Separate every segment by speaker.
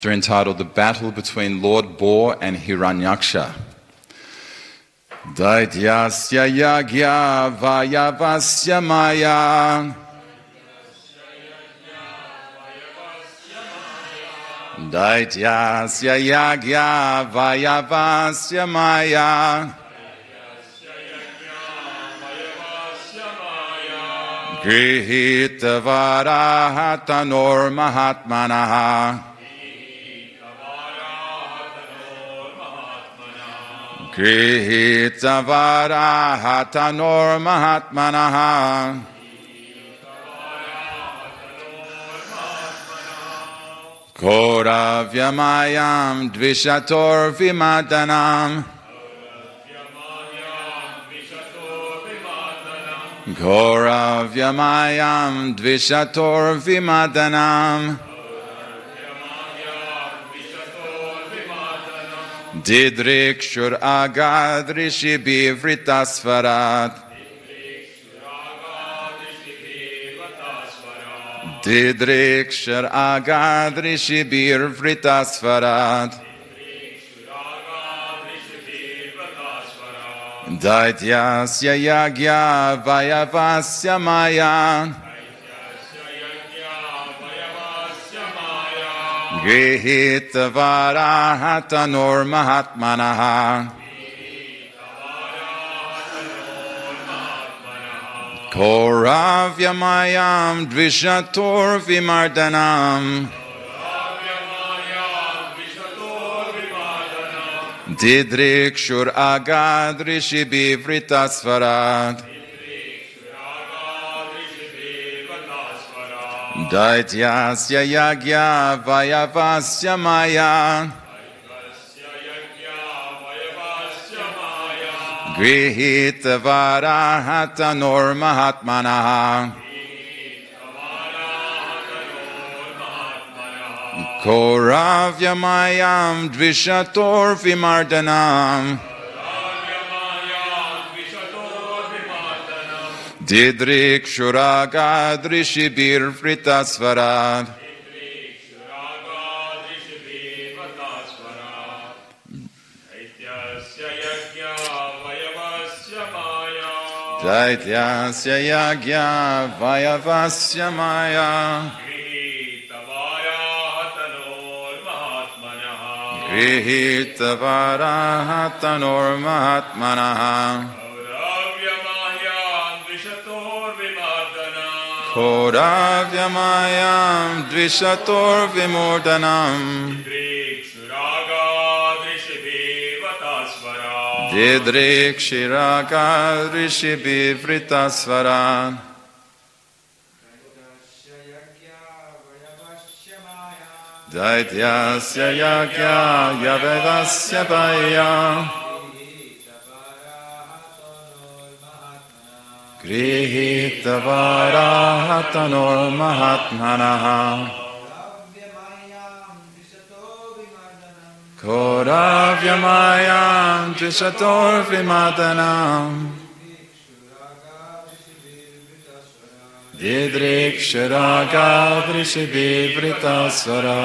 Speaker 1: They're entitled The Battle Between Lord Boar and Hiranyaksha. Daityasya yagya vayavasya maya Daityasya yagya vayavasya maya Grihita varaha tanor mahatmanaha Grihita varaha tanor mahatmanaha Koravyamayam dvishator vimadanam Koravyamayam dvishator vimadanam Didrikshur agad rishi bivritasvarat Didrikshur agad rishi bivritasvarat Daityasya yagya vayavasya maya Grihita varaha tanor mahatmanaha Koravyamayam dvishator vimardanam Didrikshur agad rishi bivritasvarat Daityasya yagya vayavasya maya Grihita varaha tanor mahatmanaha Koravyamayam dvishator vimardanam Didrikshuraga drishibir vritasvarat Daityasya yagya vayavasya maya Grihita varaha tanor mahatmanaha Koravyamayam dvishator vimurdanam Didrikshiraga rishibivritasvaran Daityasya yagya yavedasya vaya Grihita varaha tanor mahatmanaha Koravyamayam dvishator vimadanam Didrikshiraga vrishibivritasvara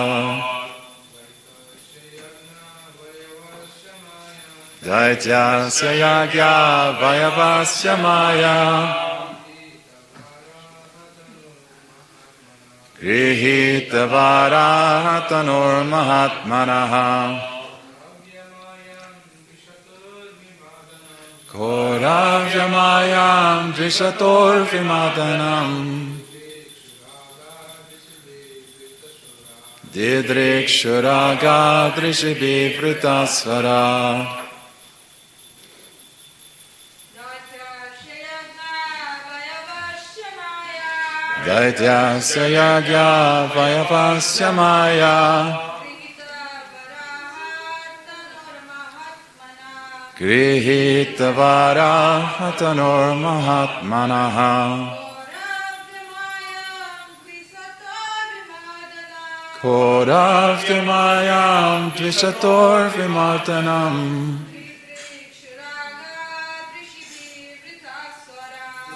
Speaker 1: Daityasya yagya vayavasya maya Grihita varaha tanor mahatmanaha Koravyamayam dvishator vimadanam Didrikshuraga drishibivritasvara Daityasya yagya vayavasya maya Grihita varaha tanor mahatmanaha Koravyamayam dvishator vimardanam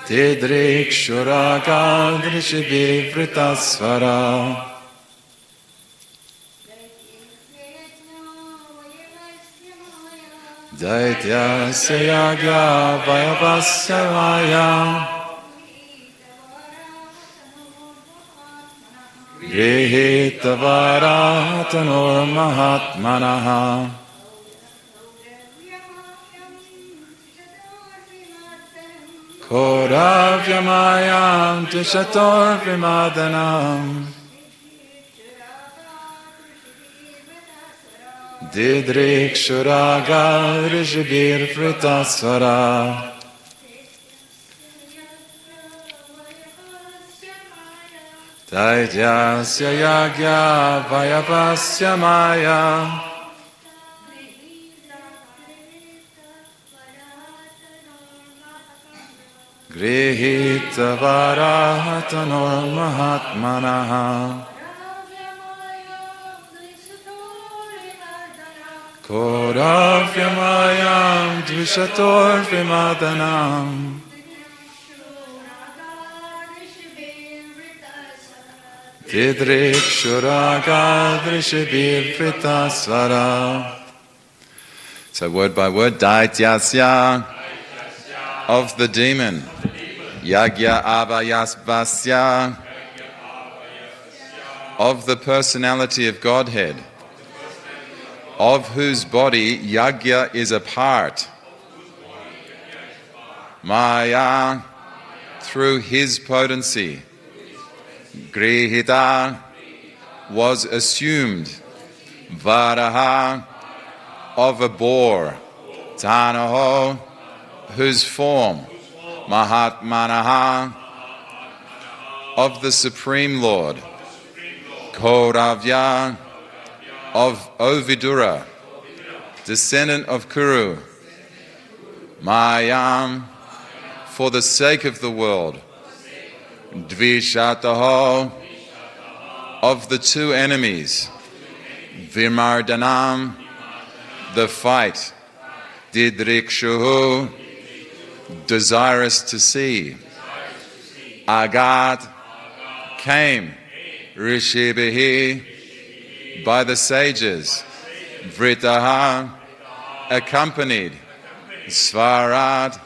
Speaker 1: Didrikshuraga drishibivritasvara Daityasya yagya vayavasya vaya Grihitavaratanur mahatmanaha Kodavyamayam tishator vimadanam Didrikshuraga rishibir fritasvara Daityasya yagya vayavasya maya Grihita varahatanor mahatmanaha Kodavyamayam dvishator vimadanam Didrikshuraga drishibir fritasvara. So word by word, Daityasya, of the demon, Yagya Avayasvasya, of the personality of Godhead, of whose body Yagya is a part, Maya, through his potency, Grihita, was assumed, Varaha, of a boar, Tanaho, whose form, Mahatmanaha, of the Supreme Lord, Kodavya, of Ovidura, descendant of Kuru, Mayam, for the sake of the world, Dvishataho, of the two enemies, Vimardanam, the fight, Didrikshuhu, desirous to see, Agat, came, Rishibihi, by the sages, Vritaha, accompanied, Svarat,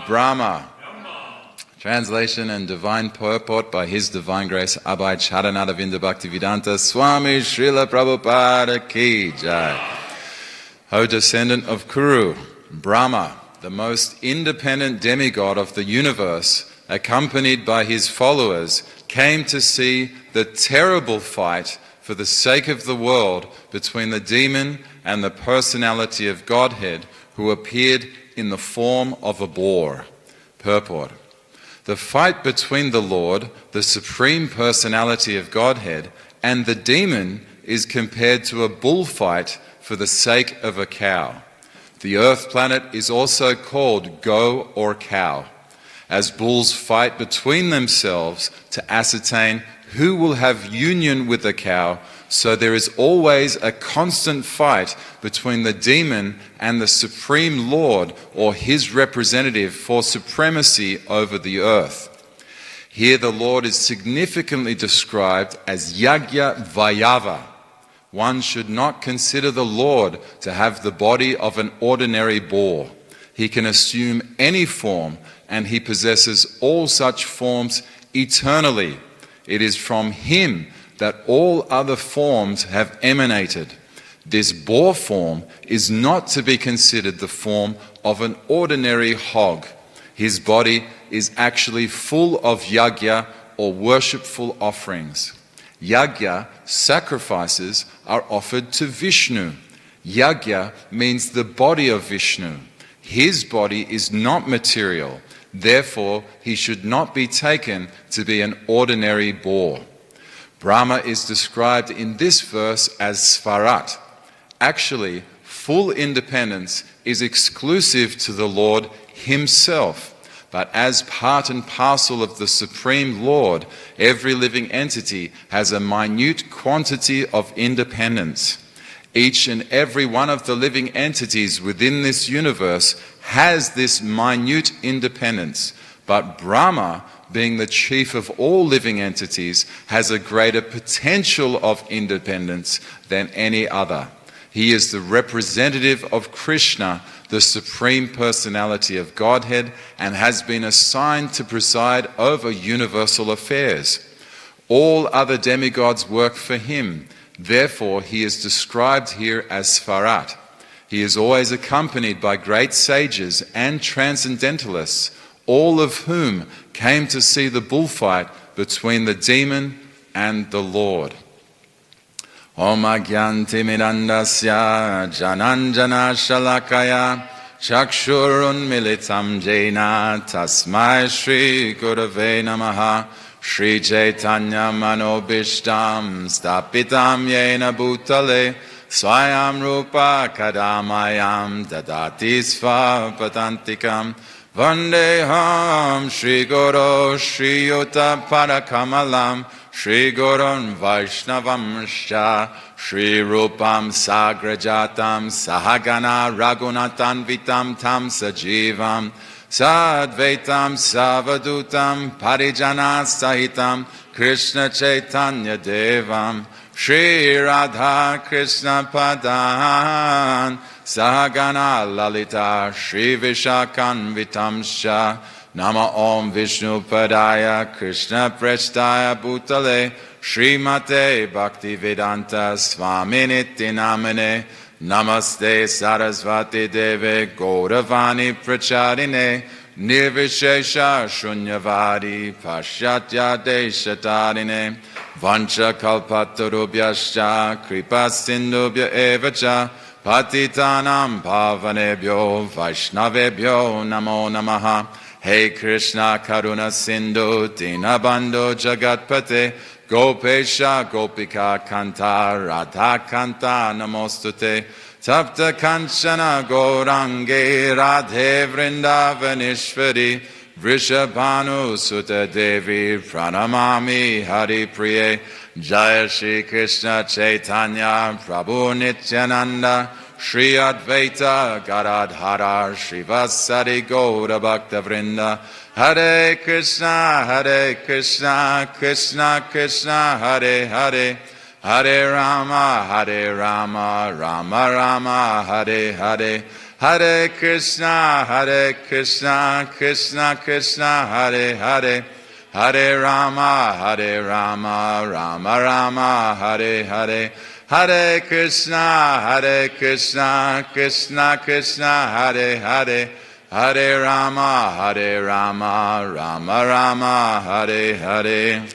Speaker 1: Brahma. Translation and divine purport by His Divine Grace Abhay Charanadavinda Bhaktivedanta Swami Srila Prabhupada Ki Jai. O descendant of Kuru, Brahma, the most independent demigod of the universe, accompanied by his followers, came to see the terrible fight for the sake of the world between the demon and the personality of Godhead, who appeared in the form of a boar. Purport. The fight between the Lord, the Supreme Personality of Godhead, and the demon is compared to a bullfight for the sake of a cow. The earth planet is also called Go or Cow, as bulls fight between themselves to ascertain who will have union with the cow, so there is always a constant fight between the demon and the Supreme Lord or his representative for supremacy over the earth. Here the Lord is significantly described as Yagya Vayava. One should not consider the Lord to have the body of an ordinary boar. He can assume any form, and he possesses all such forms eternally. It is from him that all other forms have emanated. This boar form is not to be considered the form of an ordinary hog. His body is actually full of yagya or worshipful offerings. Yagya, sacrifices, are offered to Vishnu. Yagya means the body of Vishnu. His body is not material. Therefore, he should not be taken to be an ordinary boar. Brahma is described in this verse as Svarat. Actually, full independence is exclusive to the Lord himself. But as part and parcel of the Supreme Lord, every living entity has a minute quantity of independence. Each and every one of the living entities within this universe has this minute independence. But Brahma, being the chief of all living entities, has a greater potential of independence than any other. He is the representative of Krishna, the Supreme Personality of Godhead, and has been assigned to preside over universal affairs. All other demigods work for him. Therefore, he is described here as Svarat. He is always accompanied by great sages and transcendentalists, all of whom came to see the bullfight between the demon and the Lord. Om Agyanti Mirandasya Jananjana Shalakaya Chakshurun Militam Jena Tasmai Shri Gurave Namaha Shri Chaitanya Manobishtam Stapitam Yena Bhutale Swayam Rupa Kadamayam Dadati Svapatantikam Vandeham Shri Guru Shri Yuta Parakamalam Shri Gurun Vaishnavamsha Shri Rupam Sagrajatam Sahagana Raghunatan Vitam Tam Sajivam Sadvaitam Savadutam Parijana Sahitam Krishna Chaitanya Devam Shri Radha Krishna Padan Sahagana Lalita Shri Vishakan Vitamsha Nama Om Vishnu Padaya Krishna Prestaya Bhutale Srimate Bhaktivedanta Swaminiti Namane Namaste Sarasvati Deve Gauravani Pracharine Nirvishesha Shunyavadi Pashyatya Deshatarine Vancha Kalpatarubhyascha Kripa Sindubhya Evacha Patitanam Pavanebhyo Vaishnavebhyo Namo Namaha Hey Krishna Karuna Sindhu Dinabandhu Jagatpate Gopesha Gopika Kanta Radha Kanta Namostute Tapta Kanchana Gaurange Radhe Vrindavanishvari Vrishabhanu Sutta Devi Pranamami Hari Priye Jaya Shri Krishna Chaitanya Prabhu Nityananda Shri Advaita Gadadhara Srivasadi Gaura Bhakta Vrinda Hare Krishna Krishna Krishna Hare Hare Hare Rama Rama Rama Hare Hare Hare Krishna Krishna Krishna Hare Hare Hare Rama Rama Rama Hare Hare Hare Krishna Krishna Krishna Hare Hare Hare Rama Rama Rama Hare Hare.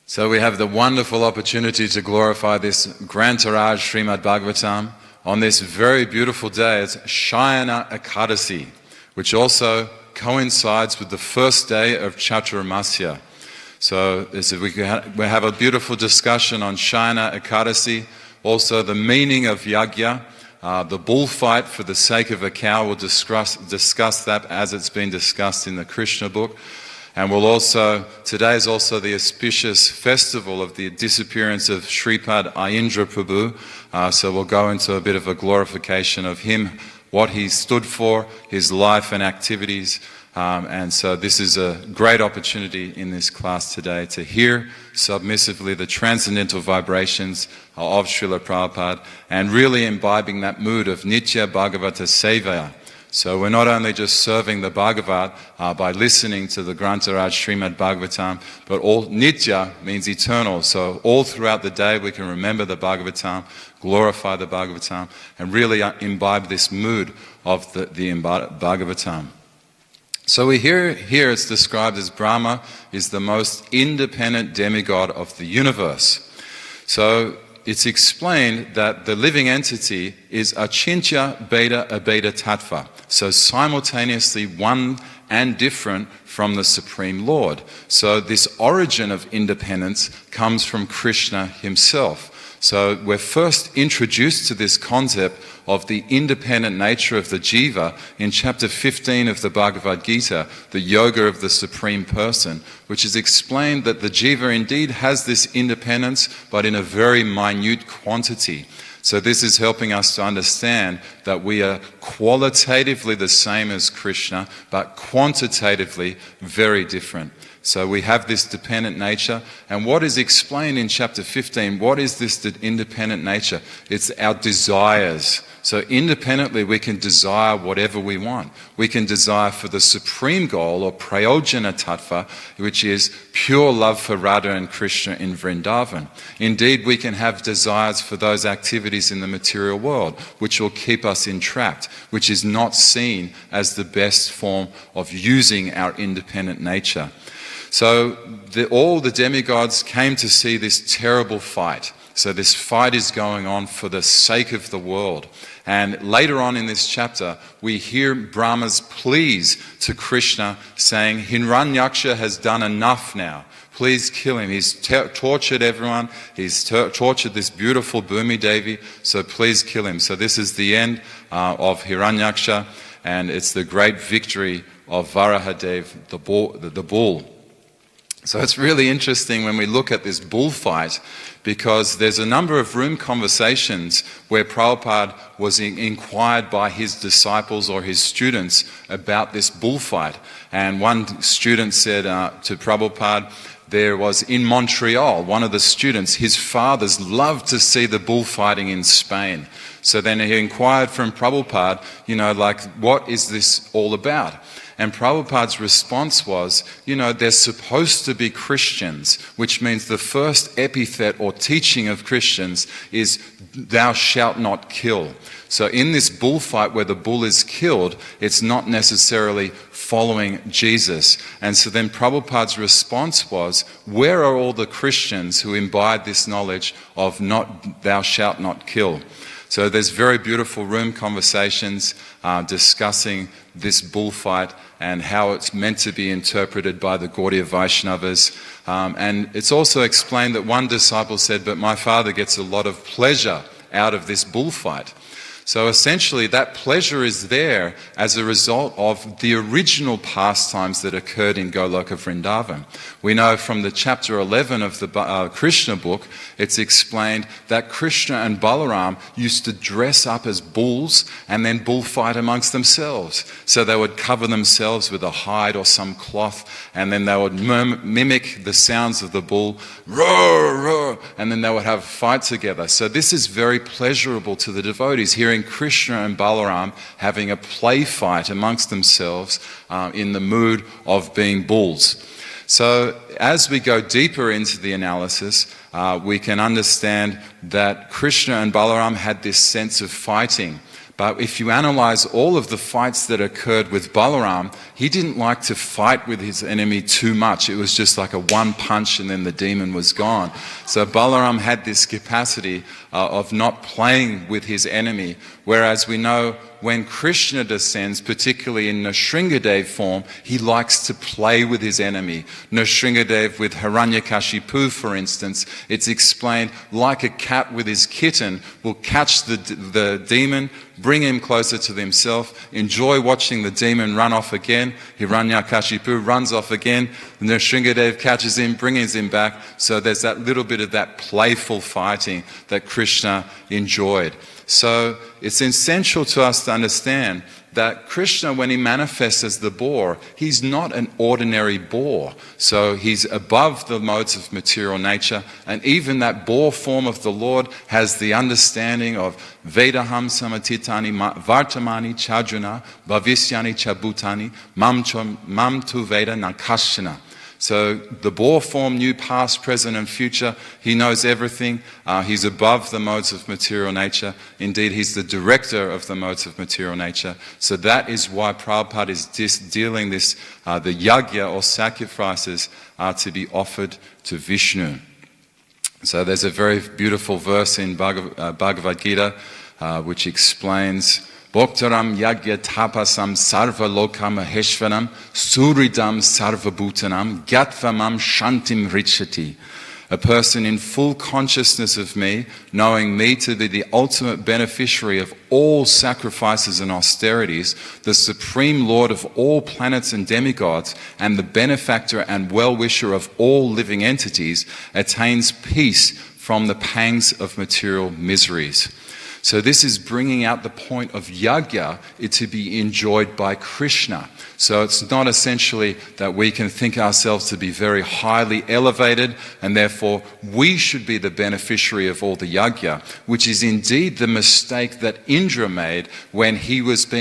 Speaker 1: So we have the wonderful opportunity to glorify this Grantaraj Srimad Bhagavatam on this very beautiful day. It's Shayana Ekadasi, which also coincides with the first day of Chaturmasya. So we have a beautiful discussion on Shayana Ekadasi, also the meaning of yagya, the bullfight for the sake of a cow. We'll discuss that as it's been discussed in the Krishna book. And today is also the auspicious festival of the disappearance of Shripad Ayindra Prabhu. So we'll go into a bit of a glorification of him, what he stood for, his life and activities. And so this is a great opportunity in this class today to hear submissively the transcendental vibrations of Srila Prabhupada and really imbibing that mood of Nitya Bhagavata Sevaya. So we're not only just serving the Bhagavat by listening to the Grantaraj Srimad Bhagavatam, but all Nitya means eternal. So all throughout the day we can remember the Bhagavatam, glorify the Bhagavatam, and really imbibe this mood of the Bhagavatam. So we hear here it's described as Brahma is the most independent demigod of the universe. So it's explained that the living entity is Achintya Beta Abeta Tattva, so simultaneously one and different from the Supreme Lord. So this origin of independence comes from Krishna himself. So we're first introduced to this concept of the independent nature of the jiva in chapter 15 of the Bhagavad Gita, the yoga of the Supreme Person, which is explained that the jiva indeed has this independence, but in a very minute quantity. So this is helping us to understand that we are qualitatively the same as Krishna, but quantitatively very different. So we have this dependent nature. And what is explained in chapter 15, what is this independent nature? It's our desires. So independently we can desire whatever we want. We can desire for the supreme goal, or prayojana tattva, which is pure love for Radha and Krishna in Vrindavan. Indeed, we can have desires for those activities in the material world, which will keep us entrapped, which is not seen as the best form of using our independent nature. So all the demigods came to see this terrible fight. So this fight is going on for the sake of the world. And later on in this chapter, we hear Brahma's pleas to Krishna saying, Hiranyaksha has done enough now. Please kill him. He's tortured everyone. He's tortured this beautiful Bhumi Devi. So please kill him. So this is the end of Hiranyaksha. And it's the great victory of Varahadev, the bull. So it's really interesting when we look at this bullfight, because there's a number of room conversations where Prabhupada was inquired by his disciples or his students about this bullfight. And one student said to Prabhupada, there was in Montreal, one of the students, his fathers loved to see the bullfighting in Spain. So then he inquired from Prabhupada, what is this all about? And Prabhupada's response was, they're supposed to be Christians, which means the first epithet or teaching of Christians is, thou shalt not kill. So in this bullfight where the bull is killed, it's not necessarily following Jesus. And so then Prabhupada's response was, where are all the Christians who imbibe this knowledge of thou shalt not kill? So there's very beautiful room conversations discussing this bullfight and how it's meant to be interpreted by the Gaudiya Vaishnavas. And it's also explained that one disciple said, but my father gets a lot of pleasure out of this bullfight. So essentially that pleasure is there as a result of the original pastimes that occurred in Goloka Vrindavan. We know from the chapter 11 of the Krishna book, it's explained that Krishna and Balaram used to dress up as bulls and then bullfight amongst themselves. So they would cover themselves with a hide or some cloth, and then they would mimic the sounds of the bull, roar, roar, and then they would have a fight together. So this is very pleasurable to the devotees, hearing Krishna and Balaram having a play fight amongst themselves in the mood of being bulls. So as we go deeper into the analysis, we can understand that Krishna and Balaram had this sense of fighting. But if you analyze all of the fights that occurred with Balaram, he didn't like to fight with his enemy too much. It was just like a one punch and then the demon was gone. So Balaram had this capacity of not playing with his enemy, whereas we know when Krishna descends, particularly in Nrsingadev form, he likes to play with his enemy. Nrsingadev with Hiranyakashipu, for instance, it's explained like a cat with his kitten will catch the demon, bring him closer to himself, enjoy watching the demon run off again. Hiranyakashipu runs off again, Nrsingadev catches him, brings him back. So there's that little bit of that playful fighting that Krishna enjoyed. So it's essential to us to understand that Krishna, when he manifests as the boar, he's not an ordinary boar. So he's above the modes of material nature, and even that boar form of the Lord has the understanding of Vedaham samatitani vartamani chajuna bhavisyani chabutani mam tu veda nakashana. So the boar form knew past, present and future. He knows everything. He's above the modes of material nature. Indeed, he's the director of the modes of material nature. So that is why Prabhupada is dealing this, the yagya or sacrifices are to be offered to Vishnu. So there's a very beautiful verse in Bhagavad Gita which explains, Bhoktaram yagya tapasam sarva loka maheshvaram suridam sarva bhutanam gatvamam shantim richati. A person in full consciousness of me, knowing me to be the ultimate beneficiary of all sacrifices and austerities, the supreme lord of all planets and demigods, and the benefactor and well-wisher of all living entities, attains peace from the pangs of material miseries. So this is bringing out the point of yajna to be enjoyed by Krishna. So it's not essentially that we can think ourselves to be very highly elevated and therefore we should be the beneficiary of all the yajna, which is indeed the mistake that Indra made when he was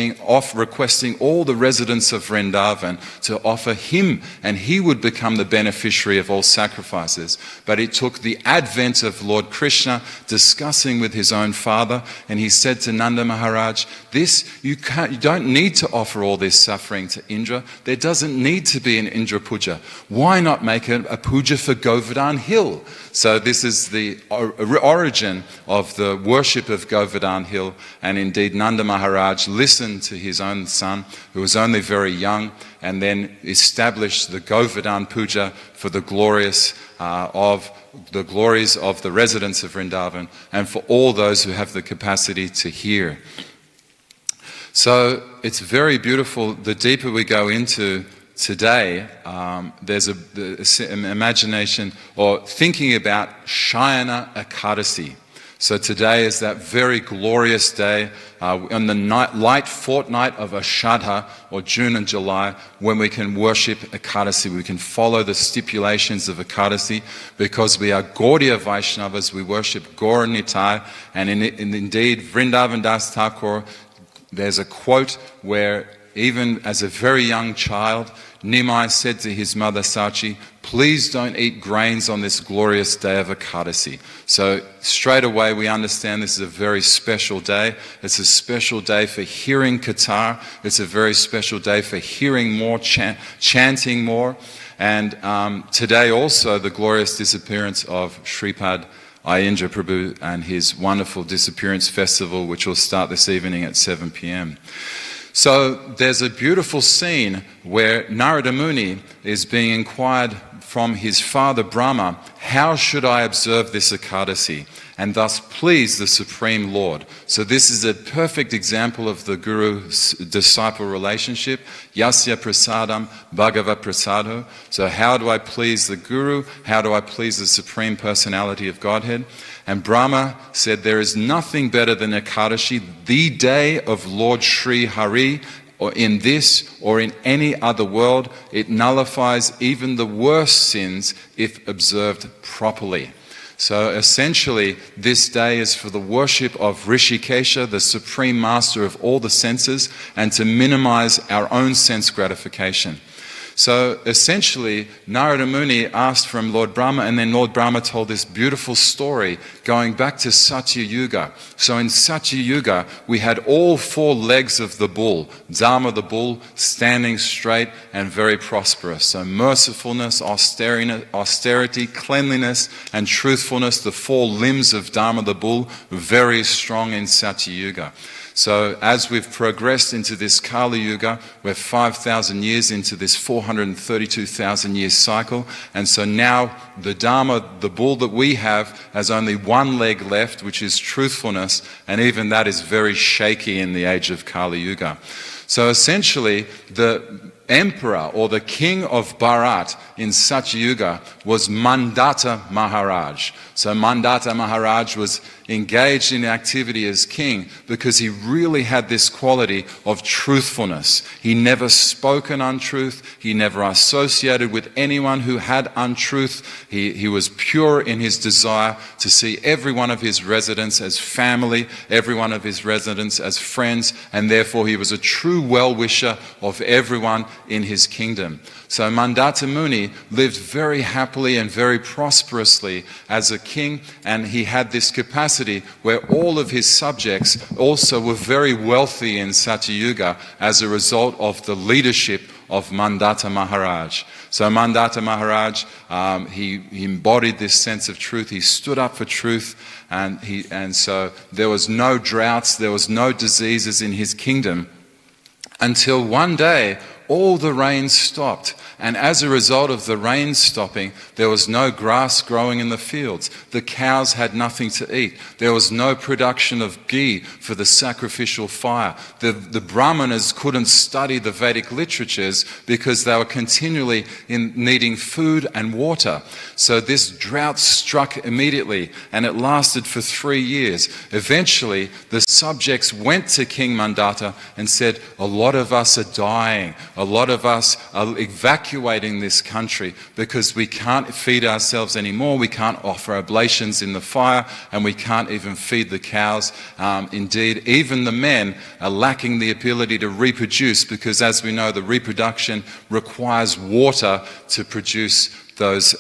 Speaker 1: requesting all the residents of Vrindavan to offer him, and he would become the beneficiary of all sacrifices. But it took the advent of Lord Krishna discussing with his own father, and he said to Nanda Maharaj, you don't need to offer all this suffering to Indra. There doesn't need to be an Indra puja. Why not make a puja for Govardhan Hill? So this is the origin of the worship of Govardhan Hill, and indeed Nanda Maharaj listened to his own son, who was only very young, and then established the Govardhan puja for the glories of the residents of Vrindavan and for all those who have the capacity to hear. So it's very beautiful. The deeper we go into today, there's an imagination or thinking about Shayana Ekadasi. So today is that very glorious day on the light fortnight of Ashadha, or June and July, when we can worship Ekadasi. We can follow the stipulations of Ekadasi because we are Gaudiya Vaishnavas. We worship Gaur Nitai, and indeed Vrindavan Das Thakur, there's a quote where even as a very young child, Nimai said to his mother Sachi, please don't eat grains on this glorious day of Ekadasi. So straight away we understand this is a very special day. It's a special day for hearing Katar. It's a very special day for hearing more, chanting more. And today also the glorious disappearance of Shripad Ayendra Prabhu and his wonderful disappearance festival, which will start this evening at 7 p.m. So there's a beautiful scene where Narada Muni is being inquired from his father Brahma, how should I observe this Ekadasi and thus please the Supreme Lord? So this is a perfect example of the guru-disciple relationship. Yasya prasadam bhagava prasado. So how do I please the guru? How do I please the Supreme Personality of Godhead? And Brahma said, there is nothing better than Ekadashi, the day of Lord Sri Hari, or in this or in any other world. It nullifies even the worst sins if observed properly. So essentially, this day is for the worship of Rishikesha, the supreme master of all the senses, and to minimize our own sense gratification. So essentially, Narada Muni asked from Lord Brahma, and then Lord Brahma told this beautiful story going back to Satya Yuga. So in Satya Yuga, we had all four legs of the bull, Dharma the bull, standing straight and very prosperous. So mercifulness, austerity, cleanliness, and truthfulness, the four limbs of Dharma the bull, very strong in Satya Yuga. So as we've progressed into this Kali Yuga, we're 5,000 years into this 432,000 year cycle. And so now the Dharma, the bull that we have, has only one leg left, which is truthfulness. And even that is very shaky in the age of Kali Yuga. So essentially, the emperor or the king of Bharat in Satya Yuga was Mandata Maharaj. So Mandata Maharaj was engaged in activity as king because he really had this quality of truthfulness. He never spoke an untruth. He never associated with anyone who had untruth. He was pure in his desire to see every one of his residents as family, every one of his residents as friends, and therefore he was a true well-wisher of everyone in his kingdom. So Mandata Muni lived very happily and very prosperously as a king, and he had this capacity where all of his subjects also were very wealthy in Satya Yuga as a result of the leadership of Mandata Maharaj. So Mandata Maharaj, he embodied this sense of truth. He stood up for truth, and so there was no droughts, there was no diseases in his kingdom, until one day all the rain stopped. And as a result of the rain stopping, there was no grass growing in the fields. The cows had nothing to eat. There was no production of ghee for the sacrificial fire. The brahmanas couldn't study the Vedic literatures because they were continually needing food and water. So this drought struck immediately, and it lasted for 3 years. Eventually, the subjects went to King Mandata and said, a lot of us are dying. A lot of us are evacuating this country because we can't feed ourselves anymore. We can't offer oblations in the fire, and we can't even feed the cows. Indeed, even the men are lacking the ability to reproduce because, as we know, the reproduction requires water to produce those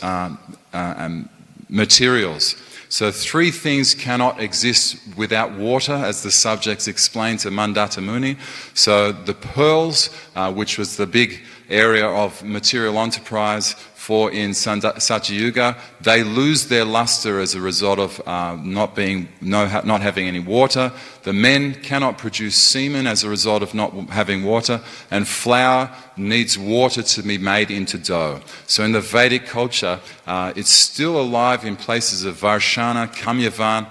Speaker 1: materials. So 3 things cannot exist without water, as the subjects explained to Mandata Muni. So the pearls, which was the big area of material enterprise for in Satyayuga, they lose their luster as a result of not having any water. The men cannot produce semen as a result of not having water, and flour needs water to be made into dough. So in the Vedic culture, it's still alive in places of Varshana, Kamyavan,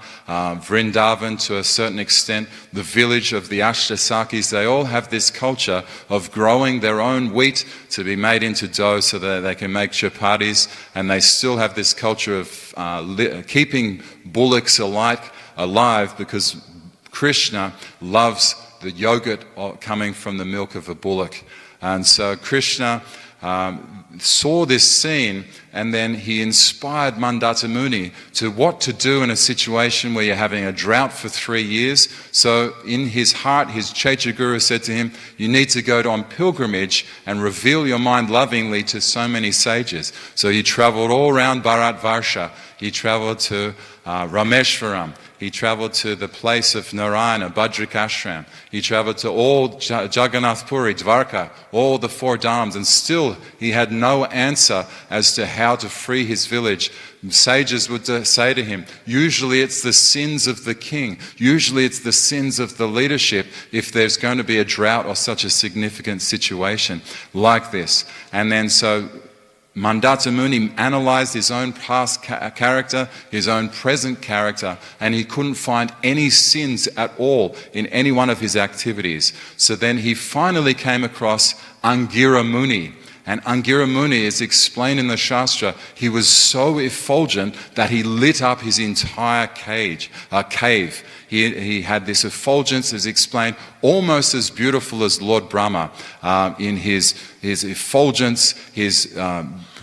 Speaker 1: Vrindavan to a certain extent, the village of the Ashtasakis. They all have this culture of growing their own wheat to be made into dough so that they can make chapatis, and they still have this culture of keeping bullocks alive because Krishna loves the yogurt coming from the milk of a bullock. And so Krishna saw this scene, and then he inspired Mandata Muni to what to do in a situation where you're having a drought for 3 years. So in his heart, his Chaitya Guru said to him, you need to go on pilgrimage and reveal your mind lovingly to so many sages. So he traveled all around Bharatvarsha. He traveled to Rameshwaram. He traveled to the place of Narayana, Bhadrakashram. He traveled to all Jagannath Puri, Dwarka, all the 4 dhams, and still he had no answer as to how to free his village. Sages would say to him, usually it's the sins of the king, usually it's the sins of the leadership if there's going to be a drought or such a significant situation like this. And then so Mandata Muni analysed his own past character, his own present character, and he couldn't find any sins at all in any one of his activities. So then he finally came across Angira Muni. And Angira Muni is explained in the Shastra. He was so effulgent that he lit up his entire cave. He had this effulgence, as explained, almost as beautiful as Lord Brahma in his effulgence, his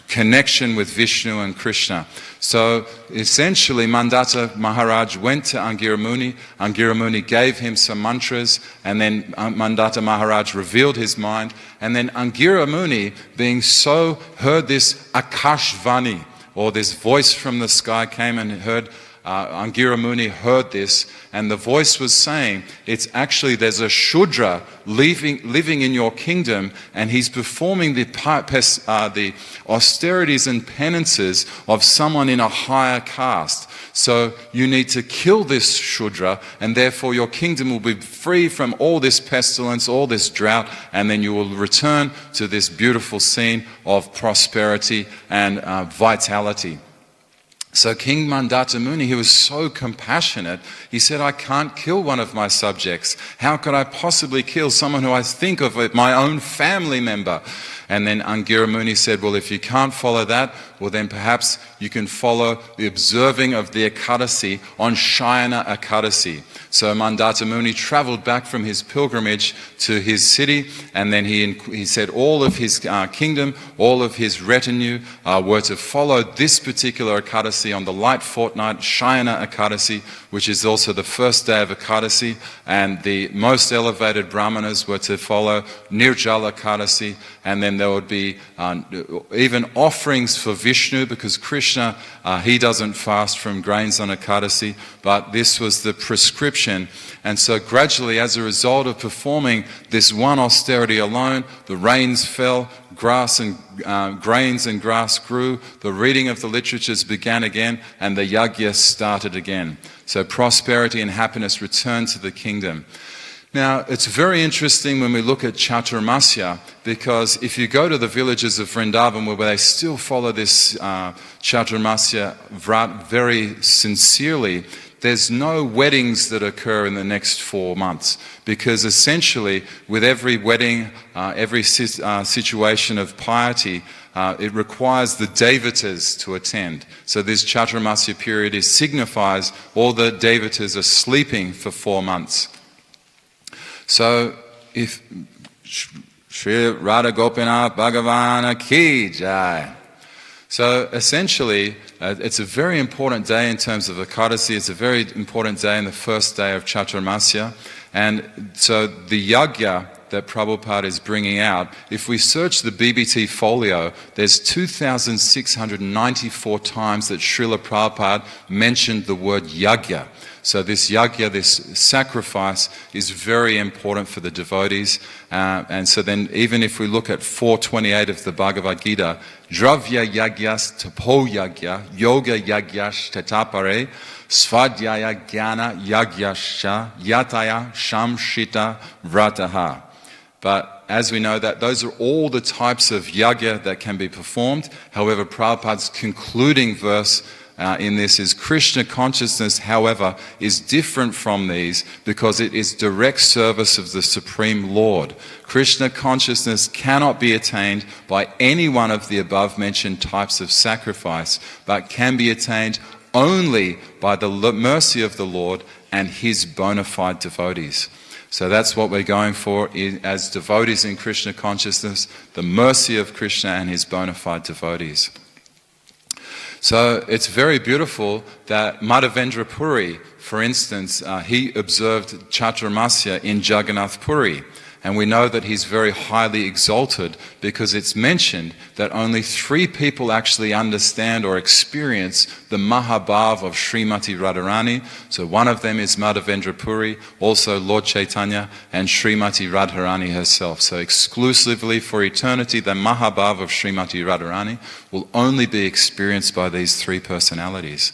Speaker 1: connection with Vishnu and Krishna. So essentially Mandata Maharaj went to Angira Muni. Angira Muni gave him some mantras, and then Mandata Maharaj revealed his mind. And then Angira Muni, heard this Akashvani, or this voice from the sky came and heard. Angira Muni heard this, and the voice was saying, it's actually, there's a Shudra living in your kingdom, and he's performing the austerities and penances of someone in a higher caste. So you need to kill this Shudra, and therefore your kingdom will be free from all this pestilence, all this drought, and then you will return to this beautiful scene of prosperity and vitality. So King Mandata Muni, he was so compassionate, he said, I can't kill one of my subjects. How could I possibly kill someone who I think of as my own family member? And then Angira Muni said, well, if you can't follow that, well then perhaps you can follow the observing of the Ekadasi on Shayana Ekadasi. So Mandata Muni traveled back from his pilgrimage to his city, and then he said all of his kingdom, all of his retinue were to follow this particular Ekadasi on the light fortnight, Shayana Ekadasi, which is also the first day of Ekadasi, and the most elevated brahmanas were to follow Nirjala Ekadasi, and then there would be even offerings for Vishnu, because Krishna, he doesn't fast from grains on Ekadasi, but this was the prescription. And so gradually, as a result of performing this one austerity alone, the rains fell, grains and grass grew, the reading of the literatures began again, and the yajna started again. So prosperity and happiness returned to the kingdom. Now, it's very interesting when we look at Chaturmasya, because if you go to the villages of Vrindavan where they still follow this Chaturmasya Vrat very sincerely, there's no weddings that occur in the next 4 months, because essentially with every wedding, every situation of piety, it requires the devatas to attend. So this Chaturmasya period signifies all the devatas are sleeping for 4 months. So if Shri Radha Gopinath Bhagavana Ki Jai. So essentially, it's a very important day in terms of Ekadasi. It's a very important day in the first day of Chaturmasya. And so the yagya that Prabhupada is bringing out, if we search the BBT folio, there's 2,694 times that Srila Prabhupada mentioned the word yagya. So this yagya, this sacrifice, is very important for the devotees. And so then even if we look at 428 of the Bhagavad Gita, Dravya yagyas tapo yagya, yoga yagyas tatapare, svadhyaya jnana yagyascha, yataya shamshita vrataha. But as we know that those are all the types of yagya that can be performed. However, Prabhupada's concluding verse in this is Krishna consciousness, however, is different from these because it is direct service of the Supreme Lord. Krishna consciousness cannot be attained by any one of the above mentioned types of sacrifice, but can be attained only by the mercy of the Lord and his bona fide devotees. So that's what we're going for as devotees in Krishna consciousness, the mercy of Krishna and his bona fide devotees. So it's very beautiful that Madhavendra Puri, for instance, he observed Chaturmasya in Jagannath Puri. And we know that he's very highly exalted because it's mentioned that only 3 people actually understand or experience the Mahabhav of Srimati Radharani. So one of them is Madhavendra Puri, also Lord Chaitanya, and Srimati Radharani herself. So exclusively for eternity, the Mahabhav of Srimati Radharani will only be experienced by these 3 personalities.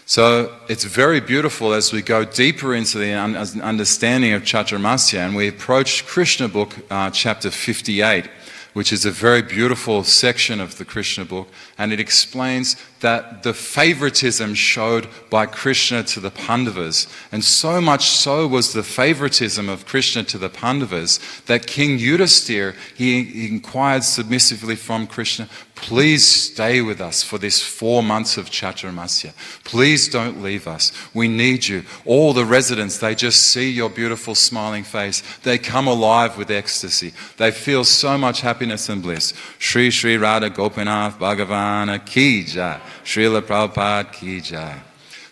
Speaker 1: So it's very beautiful as we go deeper into the understanding of Chaturmasya, and we approach Krishna book chapter 58, which is a very beautiful section of the Krishna book, and it explains that the favoritism showed by Krishna to the Pandavas, and so much so was the favoritism of Krishna to the Pandavas that King Yudhisthira, he inquired submissively from Krishna, please stay with us for this 4 months of Chaturmasya. Please don't leave us. We need you. All the residents, they just see your beautiful smiling face. They come alive with ecstasy. They feel so much happiness and bliss. Shri Shri Radha Gopinath Bhagavana Ki Jai. Srila Prabhupada Ki Jai.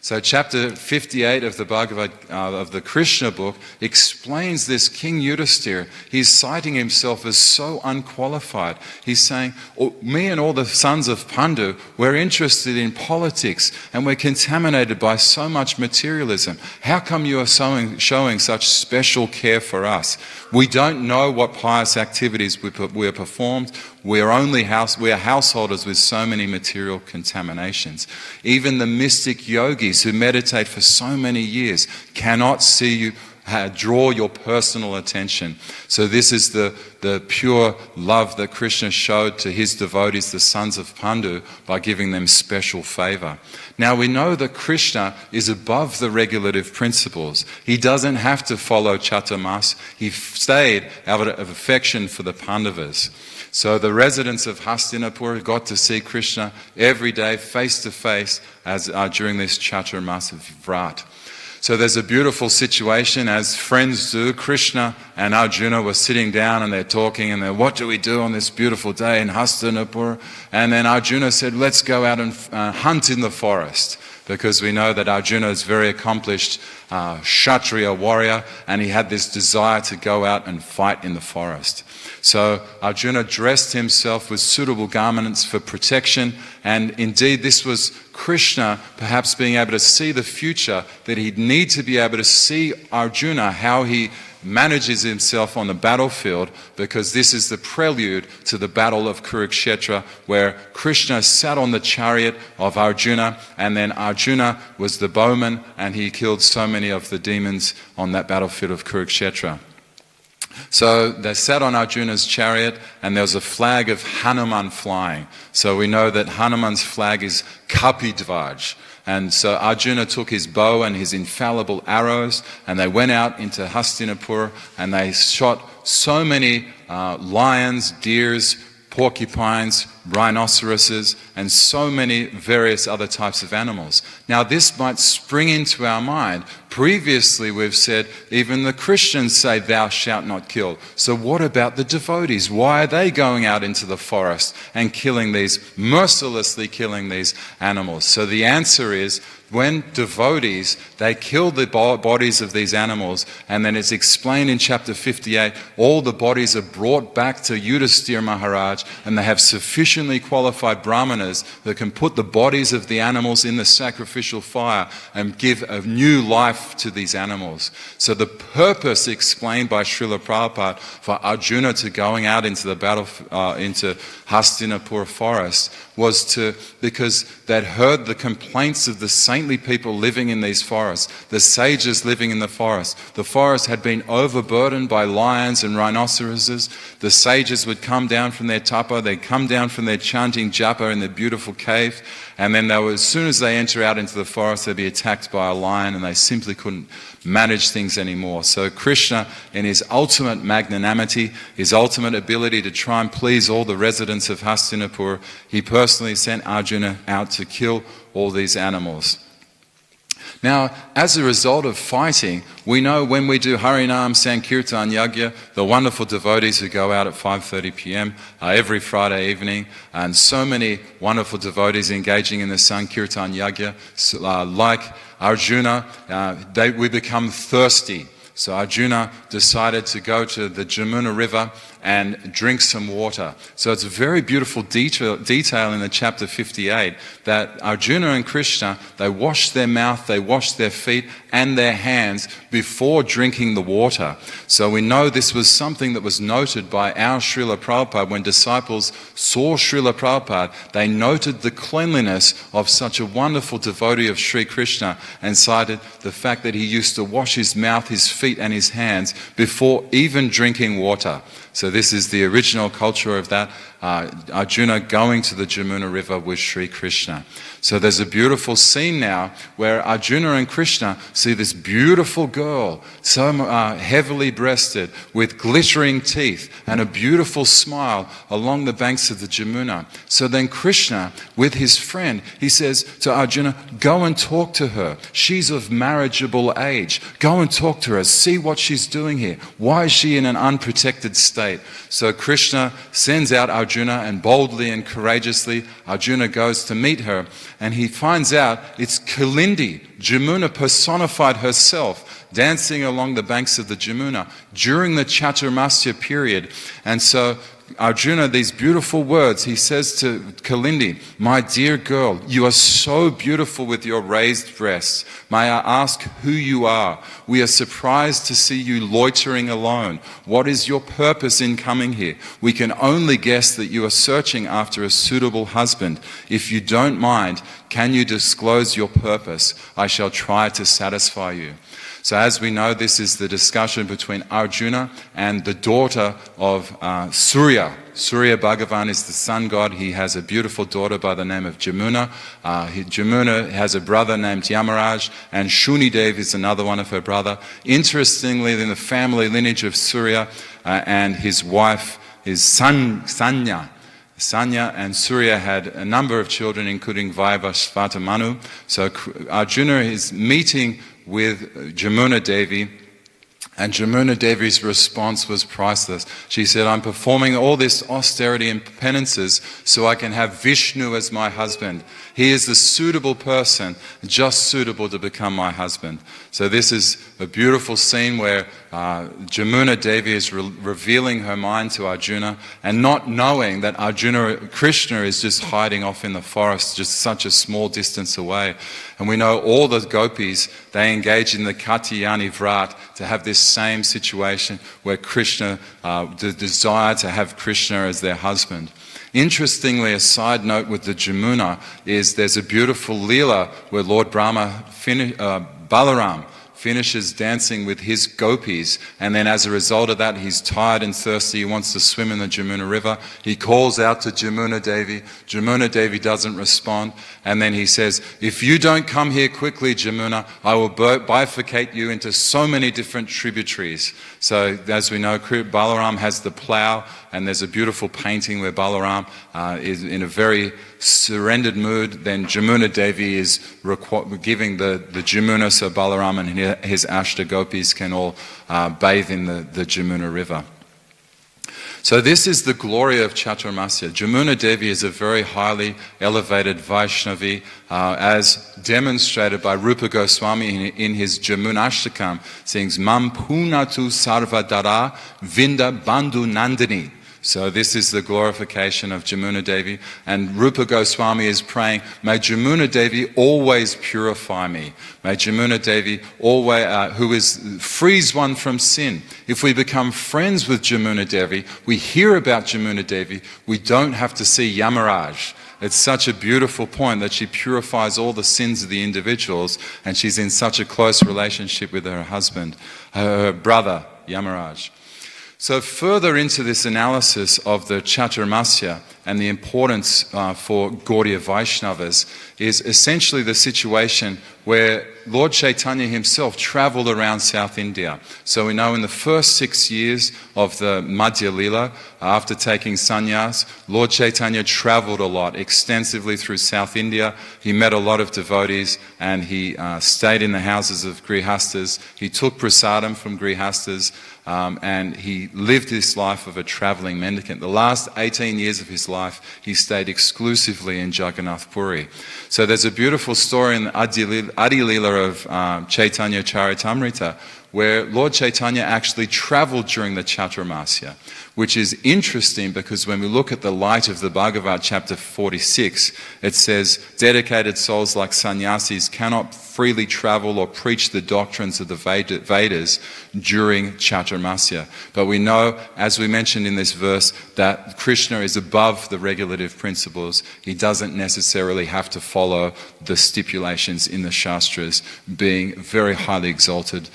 Speaker 1: So chapter 58 of the Krishna book explains this King Yudhisthira. He's citing himself as so unqualified. He's saying, me and all the sons of Pandu, we're interested in politics and we're contaminated by so much materialism. How come you are showing such special care for us? We don't know what pious activities we are performed. We are householders with so many material contaminations. Even the mystic yogis who meditate for so many years cannot see you, draw your personal attention. So this is the pure love that Krishna showed to his devotees, the sons of Pandu, by giving them special favor. Now we know that Krishna is above the regulative principles. He doesn't have to follow Chaturmas. He stayed out of affection for the Pandavas. So the residents of Hastinapur got to see Krishna every day, face to face, as during this Chaturmas Vrat. So there's a beautiful situation, as friends do. Krishna and Arjuna were sitting down and they're talking and they're, what do we do on this beautiful day in Hastinapur? And then Arjuna said, let's go out and hunt in the forest. Because we know that Arjuna is very accomplished Kshatriya warrior, and he had this desire to go out and fight in the forest. So Arjuna dressed himself with suitable garments for protection, and indeed this was Krishna perhaps being able to see the future, that he'd need to be able to see Arjuna, how he manages himself on the battlefield, because this is the prelude to the battle of Kurukshetra, where Krishna sat on the chariot of Arjuna, and then Arjuna was the bowman, and he killed so many of the demons on that battlefield of Kurukshetra. So they sat on Arjuna's chariot, and there was a flag of Hanuman flying. So we know that Hanuman's flag is Kapidvaj. And so Arjuna took his bow and his infallible arrows, and they went out into Hastinapur, and they shot so many lions, deers, porcupines, rhinoceroses, and so many various other types of animals. Now this might spring into our mind. Previously we've said even the Christians say thou shalt not kill. So what about the devotees? Why are they going out into the forest and mercilessly killing these animals? So the answer is, when devotees, they kill the bodies of these animals, and then it's explained in chapter 58, all the bodies are brought back to Yudhisthira Maharaj, and they have sufficiently qualified brahmanas that can put the bodies of the animals in the sacrificial fire and give a new life to these animals. So the purpose explained by Srila Prabhupada for Arjuna to going out into the battle, into Hastinapur forest, was because they'd heard the complaints of the saintly people living in these forests, the sages living in the forest. The forest had been overburdened by lions and rhinoceroses. The sages would come down from their tapa, they'd come down from their chanting japa in their beautiful cave, and then as soon as they enter out into the forest, they'd be attacked by a lion, and they simply couldn't manage things anymore. So Krishna, in his ultimate magnanimity, his ultimate ability to try and please all the residents of Hastinapur, he personally sent Arjuna out to kill all these animals. Now, as a result of fighting, we know when we do Harinam Sankirtan Yagya, the wonderful devotees who go out at 5:30 p.m. Every Friday evening, and so many wonderful devotees engaging in the Sankirtan Yagya, like Arjuna, we become thirsty. So Arjuna decided to go to the Jamuna river and drink some water. So it's a very beautiful detail in the chapter 58 that Arjuna and Krishna, they washed their mouth, they washed their feet and their hands before drinking the water. So we know this was something that was noted by our Srila Prabhupada. When disciples saw Srila Prabhupada, they noted the cleanliness of such a wonderful devotee of Sri Krishna and cited the fact that he used to wash his mouth, his feet and his hands before even drinking water. So this is the original culture of that, Arjuna going to the Jamuna river with Sri Krishna. So there's a beautiful scene now where Arjuna and Krishna see this beautiful girl, so heavily breasted, with glittering teeth and a beautiful smile along the banks of the Jamuna. So then Krishna, with his friend, he says to Arjuna, go and talk to her. She's of marriageable age. Go and talk to her. See what she's doing here. Why is she in an unprotected state? So Krishna sends out Arjuna, and boldly and courageously Arjuna goes to meet her, and he finds out it's Kalindi, Jamuna personified herself, dancing along the banks of the Jamuna during the Chaturmasya period. And so Arjuna, these beautiful words, he says to Kalindi, my dear girl, you are so beautiful with your raised breasts. May I ask who you are? We are surprised to see you loitering alone. What is your purpose in coming here? We can only guess that you are searching after a suitable husband. If you don't mind, can you disclose your purpose? I shall try to satisfy you. So as we know, this is the discussion between Arjuna and the daughter of Surya. Surya Bhagavan is the sun god. He has a beautiful daughter by the name of Jamuna. Jamuna has a brother named Yamaraj, and Shunidev is another one of her brother. Interestingly, in the family lineage of Surya and his wife is Sanya. Sanya and Surya had a number of children, including Vaivasvata Manu. So Arjuna is meeting with Jamuna Devi, and Jamuna Devi's response was priceless. She said, I'm performing all this austerity and penances so I can have Vishnu as my husband. He is the suitable person, just suitable to become my husband. So this is a beautiful scene where Jamuna Devi is revealing her mind to Arjuna, and not knowing that Krishna is just hiding off in the forest, just such a small distance away. And we know all the gopis, they engage in the Katyayani Vrat to have this same situation where Krishna, the desire to have Krishna as their husband. Interestingly, a side note with the Jamuna is there's a beautiful Leela where Lord Brahma, Balaram, finishes dancing with his gopis, and then as a result of that, he's tired and thirsty, he wants to swim in the Jamuna river. He calls out to Jamuna Devi. Jamuna Devi doesn't respond, and then he says, if you don't come here quickly, Jamuna, I will bifurcate you into so many different tributaries. So as we know, Balaram has the plow, and there's a beautiful painting where Balaram is in a very surrendered mood. Then Jamuna Devi is giving the Jamuna, so Balaram and his Ashta Gopis can all bathe in the Jamuna river. So this is the glory of Chaturmasya. Jamuna Devi is a very highly elevated Vaishnavi, as demonstrated by Rupa Goswami in his Jamunashtakam, sings Mam Punatu Sarvadara Vinda Bandhu Nandini. So this is the glorification of Jamuna Devi, and Rupa Goswami is praying, may Jamuna Devi always purify me. May Jamuna Devi always, frees one from sin. If we become friends with Jamuna Devi, we hear about Jamuna Devi, we don't have to see Yamaraj. It's such a beautiful point that she purifies all the sins of the individuals, and she's in such a close relationship with her husband, her brother, Yamaraj. So further into this analysis of the Chaturmasya and the importance for Gaudiya Vaishnavas is essentially the situation where Lord Chaitanya himself travelled around South India. So we know in the first 6 years of the Madhya Lila, after taking sannyas, Lord Chaitanya travelled a lot, extensively through South India. He met a lot of devotees, and he stayed in the houses of grihastas. He took prasadam from grihastas, and he lived this life of a travelling mendicant. The last 18 years of his life, he stayed exclusively in Jagannath Puri. So there's a beautiful story in the Adi Lila of Chaitanya Charitamrita, where Lord Chaitanya actually travelled during the Chaturmasya, which is interesting because when we look at the light of the Bhagavad chapter 46, it says, dedicated souls like sannyasis cannot freely travel or preach the doctrines of the Vedas during Chaturmasya. But we know, as we mentioned in this verse, that Krishna is above the regulative principles. He doesn't necessarily have to follow the stipulations in the Shastras, being very highly exalted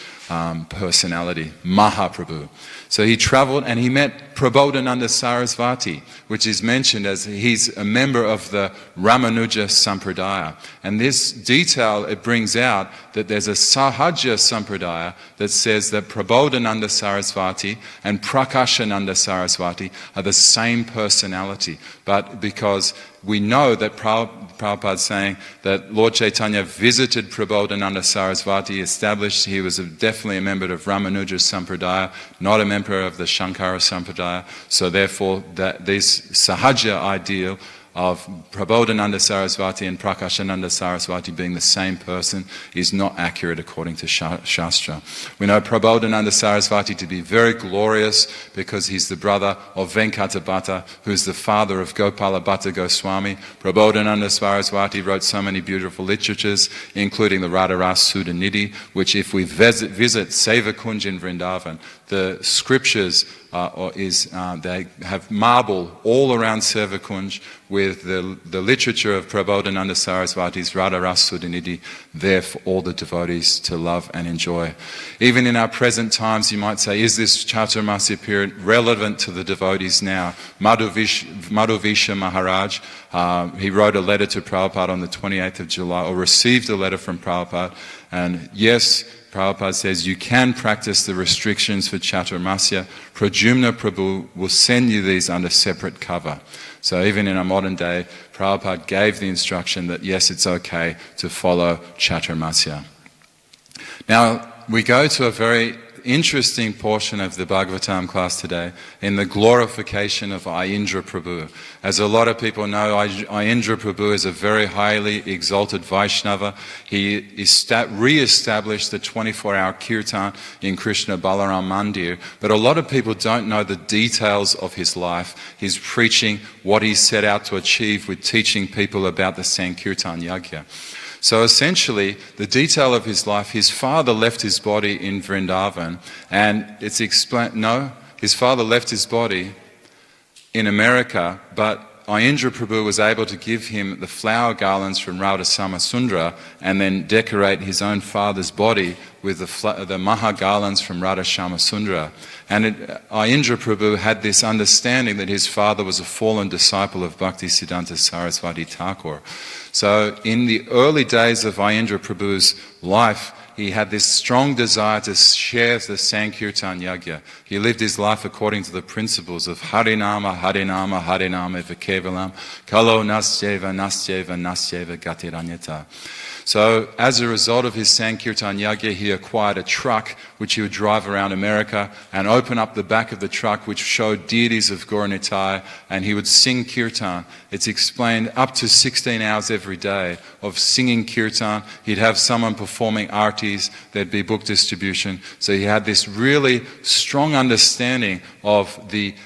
Speaker 1: personality, Mahaprabhu. So he travelled and he met Prabodhananda Sarasvati, which is mentioned as he's a member of the Ramanuja Sampradaya. And this detail, it brings out that there's a Sahaja Sampradaya that says that Prabodhananda Sarasvati and Prakashananda Sarasvati are the same personality. But because we know that Prabhupada's saying that Lord Chaitanya visited Prabodhananda Sarasvati, established he was definitely a member of Ramanuja Sampradaya, not a member of the Shankara Sampradaya. So therefore, this Sahaja ideal of Prabodhananda Sarasvati and Prakashananda Sarasvati being the same person is not accurate according to Shastra. We know Prabodhananda Sarasvati to be very glorious because he's the brother of Venkata Bhatta, who's the father of Gopala Bhatta Goswami. Prabodhananda Sarasvati wrote so many beautiful literatures, including the Radharas Sudhanidhi, which if we visit Seva Kunj in Vrindavan, the scriptures they have marble all around Seva Kunj with the literature of Prabodhananda Sarasvati's Radharas Sudhanidhi there for all the devotees to love and enjoy. Even in our present times, you might say, is this Chaturmasya period relevant to the devotees now? Madhuvisha Maharaj, he wrote a letter to Prabhupada on the 28th of July, or received a letter from Prabhupada, and yes, Prabhupada says you can practice the restrictions for Chaturmasya. Pradyumna Prabhu will send you these under separate cover. So even in our modern day, Prabhupada gave the instruction that yes, it's okay to follow Chaturmasya. Now we go to a very interesting portion of the Bhagavatam class today in the glorification of Ayendra Prabhu. As a lot of people know, Ayendra Prabhu is a very highly exalted Vaishnava. He re-established the 24-hour kirtan in Krishna Balaram Mandir, but a lot of people don't know the details of his life, his preaching, what he set out to achieve with teaching people about the Sankirtan Yagya. So essentially, the detail of his life, his father left his body in Vrindavan, and it's explained, no, his father left his body in America, but Ayendra Prabhu was able to give him the flower garlands from Radha Sundra and then decorate his own father's body with the Maha garlands from Radha Sundra. And Ayendra Prabhu had this understanding that his father was a fallen disciple of Bhaktisiddhanta Saraswati Thakur. So in the early days of Ayendra Prabhu's life, he had this strong desire to share the Sankirtan Yagya. He lived his life according to the principles of Harinama, Harinama, Harinama Vikevalam, Kalo Nasyeva, Nasyeva, Nasyeva Gatiranyata. So as a result of his Sankirtan Yagya, he acquired a truck which he would drive around America and open up the back of the truck which showed deities of Gauranitai, and he would sing Kirtan. It's explained up to 16 hours every day of singing Kirtan. He'd have someone performing artis, there'd be book distribution. So he had this really strong understanding of the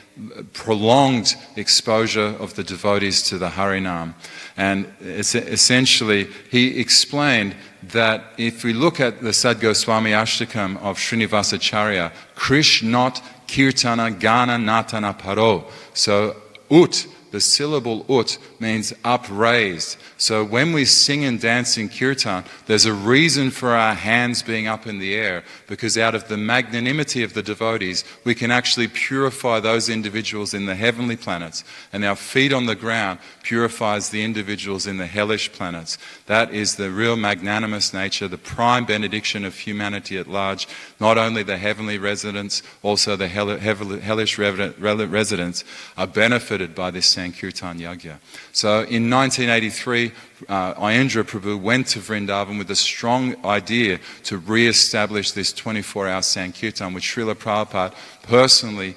Speaker 1: prolonged exposure of the devotees to the Harinam. And essentially, he explained that if we look at the Sad Goswami Ashtakam of Srinivasacharya, Krishnot Kirtana Gana Natana Paro. So, ut, the syllable ut, means upraised. So when we sing and dance in kirtan, there's a reason for our hands being up in the air, because out of the magnanimity of the devotees, we can actually purify those individuals in the heavenly planets, and our feet on the ground purifies the individuals in the hellish planets. That is the real magnanimous nature, the prime benediction of humanity at large. Not only the heavenly residents, also the hellish residents are benefited by this Sankirtan Yagya. So in 1983, Ayendra Prabhu went to Vrindavan with a strong idea to re-establish this 24-hour Sankirtan, which Srila Prabhupada personally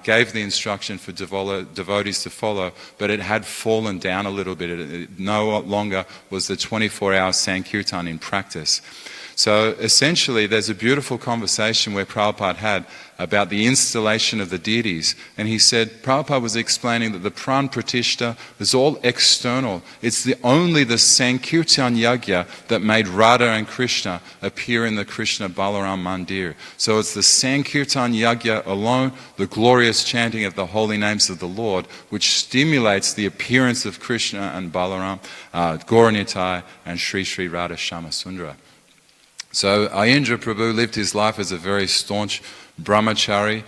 Speaker 1: gave the instruction for devotees to follow, but it had fallen down a little bit. It no longer was the 24-hour Sankirtan in practice. So essentially, there's a beautiful conversation where Prabhupada had about the installation of the deities. And he said, Prabhupada was explaining that the Pran Pratishta is all external. It's only the Sankirtan Yagya that made Radha and Krishna appear in the Krishna Balaram Mandir. So it's the Sankirtan Yagya alone, the glorious chanting of the holy names of the Lord, which stimulates the appearance of Krishna and Balaram, Gauranitai, and Sri Sri Radha Sundra. So Ayendra Prabhu lived his life as a very staunch brahmachari.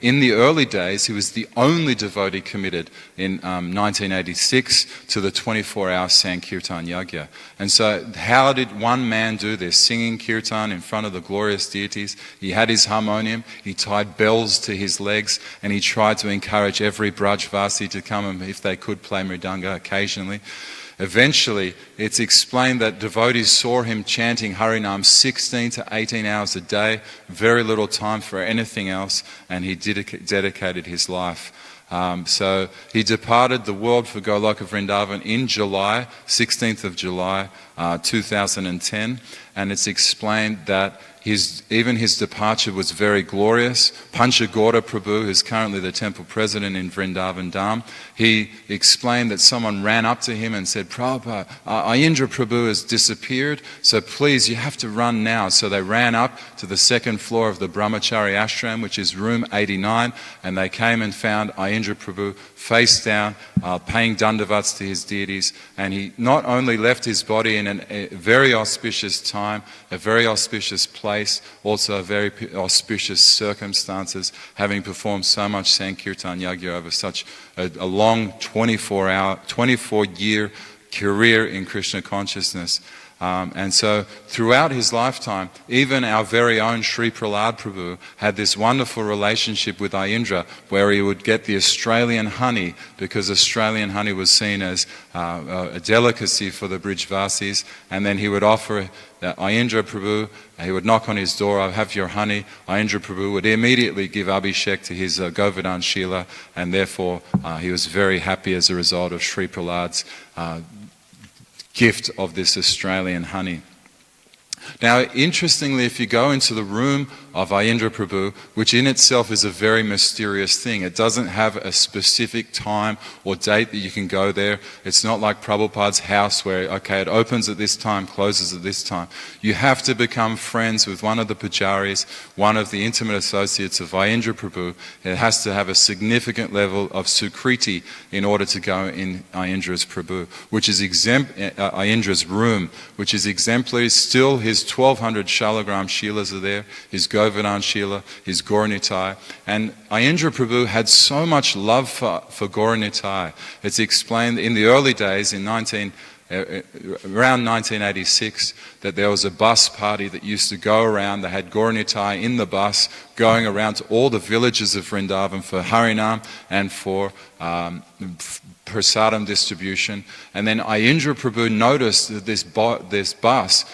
Speaker 1: In the early days, he was the only devotee committed in 1986 to the 24-hour Sankirtan Yagya. And so how did one man do this? Singing Kirtan in front of the glorious deities. He had his harmonium, he tied bells to his legs, and he tried to encourage every Brajvasi to come and, if they could, play mridanga occasionally. Eventually, it's explained that devotees saw him chanting Harinam 16 to 18 hours a day, very little time for anything else, and he dedicated his life. So he departed the world for Goloka Vrindavan in July, 16th of July, 2010, and it's explained that even his departure was very glorious. Panchagauda Prabhu, who's currently the temple president in Vrindavan Dham, he explained that someone ran up to him and said, Prabhupada, Ayendra Prabhu has disappeared, so please, you have to run now. So they ran up to the second floor of the Brahmachari Ashram, which is room 89, and they came and found Ayendra Prabhu face down, paying dandavats to his deities, and he not only left his body in a very auspicious time, a very auspicious place, also very auspicious circumstances, having performed so much Sankirtan Yagya over such a long 24-year career in Krishna consciousness. And so throughout his lifetime, even our very own Sri Prahlad Prabhu had this wonderful relationship with Ayendra, where he would get the Australian honey, because Australian honey was seen as a delicacy for the Brijvasis, and then he would offer Ayendra Prabhu, he would knock on his door, "I'll have your honey." Ayendra Prabhu would immediately give Abhishek to his Govardhan Shila, and therefore he was very happy as a result of Sri Prahlad's gift of this Australian honey. Now, interestingly, if you go into the room of Ayendra Prabhu, which in itself is a very mysterious thing, it doesn't have a specific time or date that you can go there. It's not like Prabhupada's house where, okay, it opens at this time, closes at this time. You have to become friends with one of the pujaris, one of the intimate associates of Ayendra Prabhu. It has to have a significant level of sukriti in order to go in Ayendra's Prabhu, which is Ayendra's room, which is exemplary. Still, his 1200 Shalagram Shilas are there, his Govardhan Shila, his Gaur Nitai. And Ayendra Prabhu had so much love for Gaur Nitai. It's explained in the early days, around 1986, that there was a bus party that used to go around. They had Gaur Nitai in the bus, going around to all the villages of Vrindavan for Harinam and for prasadam distribution. And then Ayendra Prabhu noticed that this bus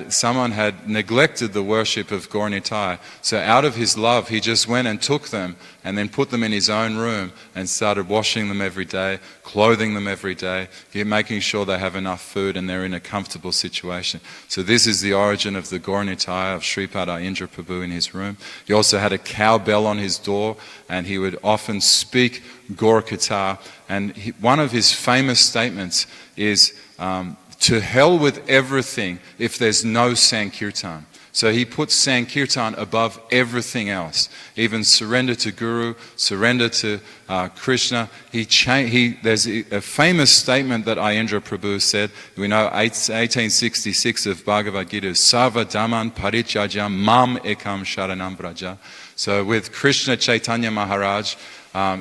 Speaker 1: someone had neglected the worship of Gaur Nitai. So out of his love, he just went and took them and then put them in his own room and started washing them every day, clothing them every day, making sure they have enough food and they're in a comfortable situation. So this is the origin of the Gaur Nitai of Sripad Ayendra Prabhu in his room. He also had a cowbell on his door, and he would often speak Gaur Katha. And one of his famous statements is, "To hell with everything if there's no Sankirtan." So he puts Sankirtan above everything else, even surrender to Guru, surrender to Krishna. There's a famous statement that Ayendra Prabhu said. We know 1866 of Bhagavad Gita, "Sarva Dhamman Parityajam Mam Ekam Sharanam Vraja." So with Krishna Chaitanya Maharaj,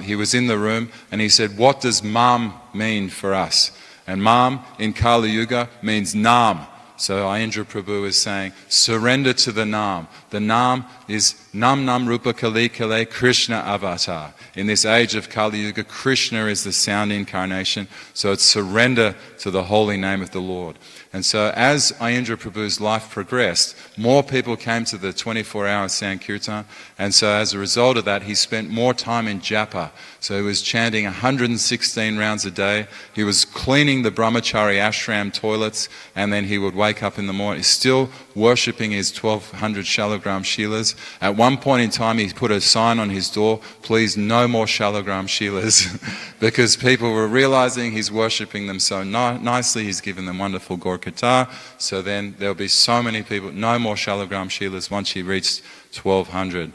Speaker 1: he was in the room and he said, "What does Mam mean for us?" And Mam in Kali Yuga means Nam. So Ayendra Prabhu is saying, surrender to the Nam. The Nam is Nam Nam Rupa Kali Kale Krishna Avatar. In this age of Kali Yuga, Krishna is the sound incarnation. So it's surrender to the holy name of the Lord. And so as Ayendra Prabhu's life progressed, more people came to the 24-hour Sankirtan. And so as a result of that, he spent more time in japa. So he was chanting 116 rounds a day. He was cleaning the brahmachari ashram toilets, and then he would wake up in the morning, still worshipping his 1200 Shalagram Shilas. At one point in time, he put a sign on his door, "Please, no more Shalagram Shilas," because people were realizing he's worshipping them so nicely. He's given them wonderful Gaur Katha. So then there'll be so many people, no more Shalagram Shilas once he reached 1200.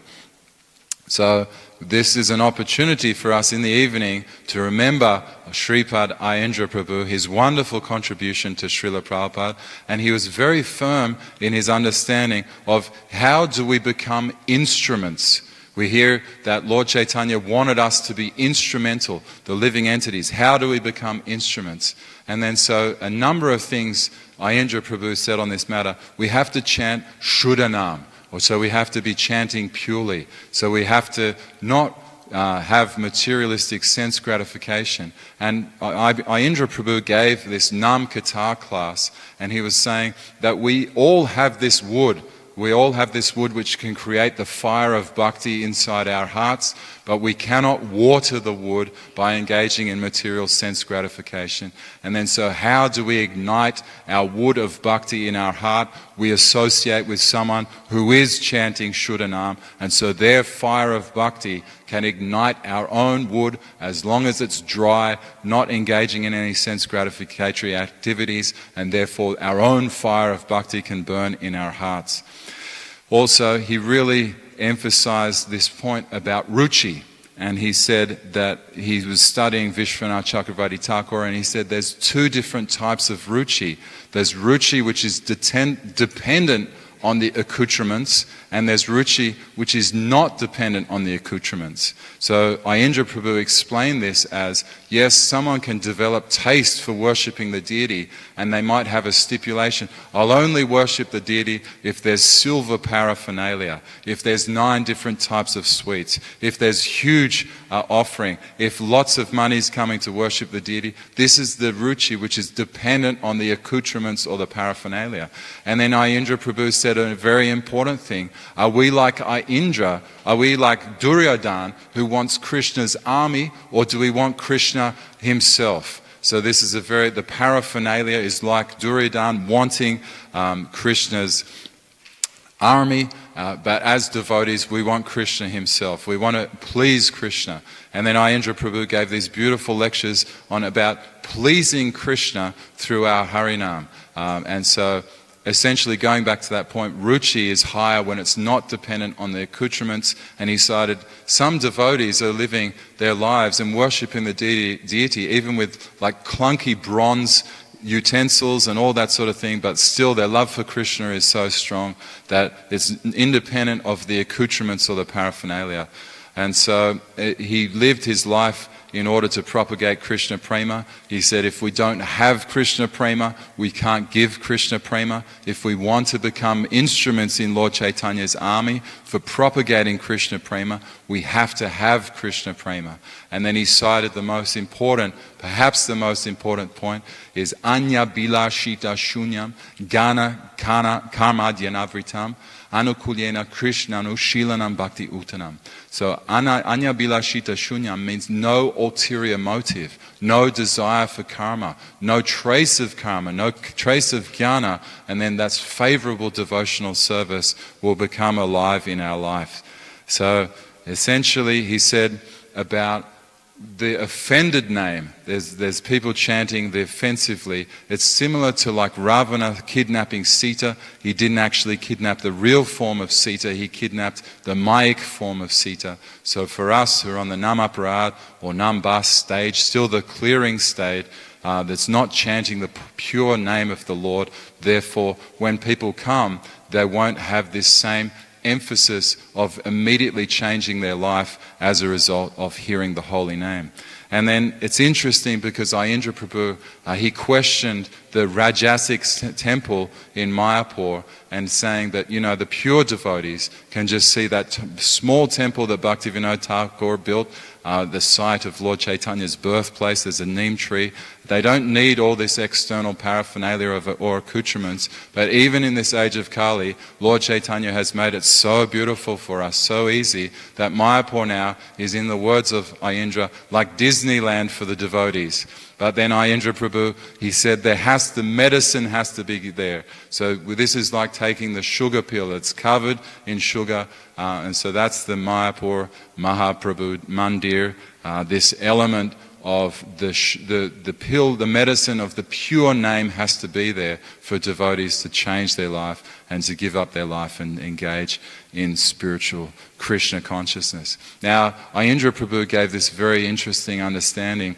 Speaker 1: So this is an opportunity for us in the evening to remember Sripad Ayendra Prabhu, his wonderful contribution to Srila Prabhupada, and he was very firm in his understanding of how do we become instruments. We hear that Lord Chaitanya wanted us to be instrumental, the living entities. How do we become instruments? And then so a number of things Ayendra Prabhu said on this matter. We have to chant Shuddhanam. So we have to be chanting purely. So we have to not have materialistic sense gratification. And Ayendra Prabhu gave this Nam Katha class, and he was saying that we all have this wood. We all have this wood which can create the fire of bhakti inside our hearts, but we cannot water the wood by engaging in material sense gratification. And then so how do we ignite our wood of bhakti in our heart? We associate with someone who is chanting Shuddhanam, and so their fire of bhakti can ignite our own wood as long as it's dry, not engaging in any sense gratificatory activities, and therefore our own fire of bhakti can burn in our hearts. Also, he really emphasized this point about ruchi, and he said that he was studying Vishwanath Chakravarti Thakur, and he said there's two different types of ruchi. There's ruchi which is dependent on the accoutrements, and there's ruchi which is not dependent on the accoutrements. So Ayendra Prabhu explained this as, yes, someone can develop taste for worshipping the deity, and they might have a stipulation, I'll only worship the deity if there's silver paraphernalia, if there's 9 different types of sweets, if there's huge offering, if lots of money is coming to worship the deity. This is the ruchi which is dependent on the accoutrements or the paraphernalia. And then Ayendra Prabhu said a very important thing. Are we like Ayendra? Are we like Duryodhana, who wants Krishna's army, or do we want Krishna himself? So this is the paraphernalia is like Duryodhana wanting Krishna's army, but as devotees we want Krishna himself. We want to please Krishna. And then Ayendra Prabhu gave these beautiful lectures on about pleasing Krishna through our Harinam. And so essentially going back to that point, ruchi is higher when it's not dependent on the accoutrements. And he cited some devotees are living their lives and worshipping the deity even with like clunky bronze utensils and all that sort of thing, but still their love for Krishna is so strong that it's independent of the accoutrements or the paraphernalia. And so he lived his life in order to propagate Krishna Prema. He said if we don't have Krishna Prema, we can't give Krishna Prema. If we want to become instruments in Lord Chaitanya's army for propagating Krishna Prema, we have to have Krishna Prema. And then he cited the most important, perhaps the most important point, is Anya Bilashita Shunyam Gana Karmadhyanavritam Anukulyena Krishnanu Shilanam Bhakti Uttanam. So Anya Bilashita Shunyam means no ulterior motive, no desire for karma, no trace of karma, no trace of jnana, and then that's favorable devotional service will become alive in our life. So essentially he said about the offended name, there's people chanting the offensively. It's similar to like Ravana kidnapping Sita. He didn't actually kidnap the real form of Sita, he kidnapped the Mayic form of Sita. So for us who are on the Namaparad or Nambas stage, still the clearing state, that's not chanting the pure name of the Lord, therefore when people come, they won't have this same emphasis of immediately changing their life as a result of hearing the holy name. And then it's interesting because Ayendra Prabhu, he questioned the Rajasic temple in Mayapur and saying that, the pure devotees can just see that small temple that Bhaktivinoda Thakur built, the site of Lord Chaitanya's birthplace. There's a neem tree. They don't need all this external paraphernalia or accoutrements, but even in this age of Kali, Lord Chaitanya has made it so beautiful for us, so easy, that Mayapur now is, in the words of Ayendra, like Disneyland for the devotees. But then Ayendra Prabhu, he said the medicine has to be there. So this is like taking the sugar pill. It's covered in sugar. And so that's the Mayapur Mahaprabhu Mandir, this element of the pill, the medicine of the pure name has to be there for devotees to change their life and to give up their life and engage in spiritual Krishna consciousness. Now, Ayendra Prabhu gave this very interesting understanding,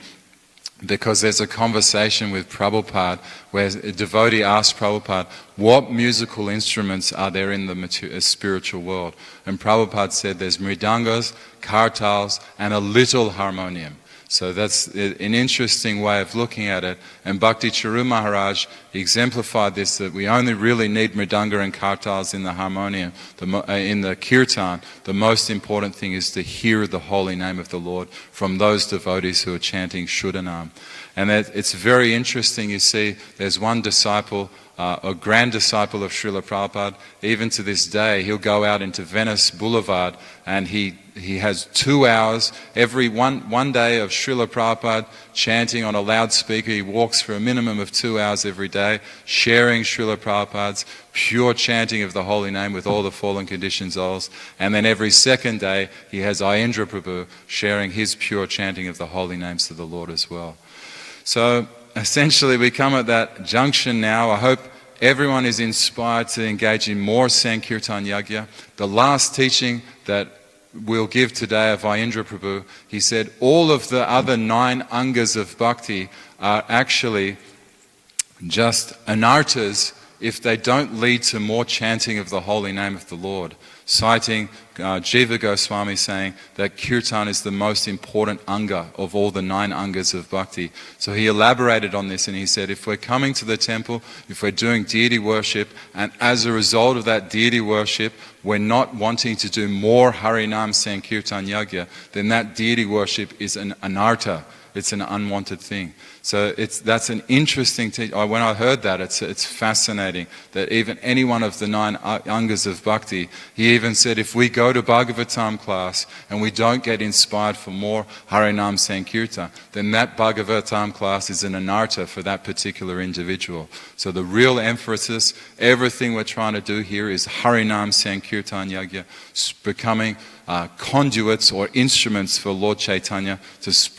Speaker 1: because there's a conversation with Prabhupada where a devotee asked Prabhupada, what musical instruments are there in the spiritual world? And Prabhupada said there's mridangas, kartals, and a little harmonium. So that's an interesting way of looking at it. And Bhakti Charu Maharaj exemplified this, that we only really need mridanga and kartals in the harmonium, in the kirtan. The most important thing is to hear the holy name of the Lord from those devotees who are chanting Shuddhanam. And it's very interesting. You see, there's one disciple, a grand disciple of Srila Prabhupada. Even to this day, he'll go out into Venice Boulevard and he has 2 hours every one day of Srila Prabhupada chanting on a loudspeaker. He walks for a minimum of 2 hours every day, sharing Srila Prabhupada's pure chanting of the holy name with all the fallen conditioned souls. And then every second day, he has Ayendra Prabhu sharing his pure chanting of the holy names to the Lord as well. So essentially we come at that junction now. I hope everyone is inspired to engage in more Sankirtan Yagya. The last teaching that we'll give today of Ayendra Prabhu, he said all of the other 9 angas of bhakti are actually just anartas if they don't lead to more chanting of the holy name of the Lord. Citing Jiva Goswami saying that kirtan is the most important anga of all the 9 angas of bhakti. So he elaborated on this and he said, if we're coming to the temple, if we're doing deity worship, and as a result of that deity worship, we're not wanting to do more Harinam Sankirtan Yagya, then that deity worship is an anartha. It's an unwanted thing. So that's an interesting thing. When I heard that, it's fascinating that even any one of the 9 angas of bhakti, he even said if we go to Bhagavatam class and we don't get inspired for more Harinam Sankirtan, then that Bhagavatam class is an anartha for that particular individual. So the real emphasis, everything we're trying to do here is Harinam Sankirtan Yagya, becoming conduits or instruments for Lord Chaitanya to spread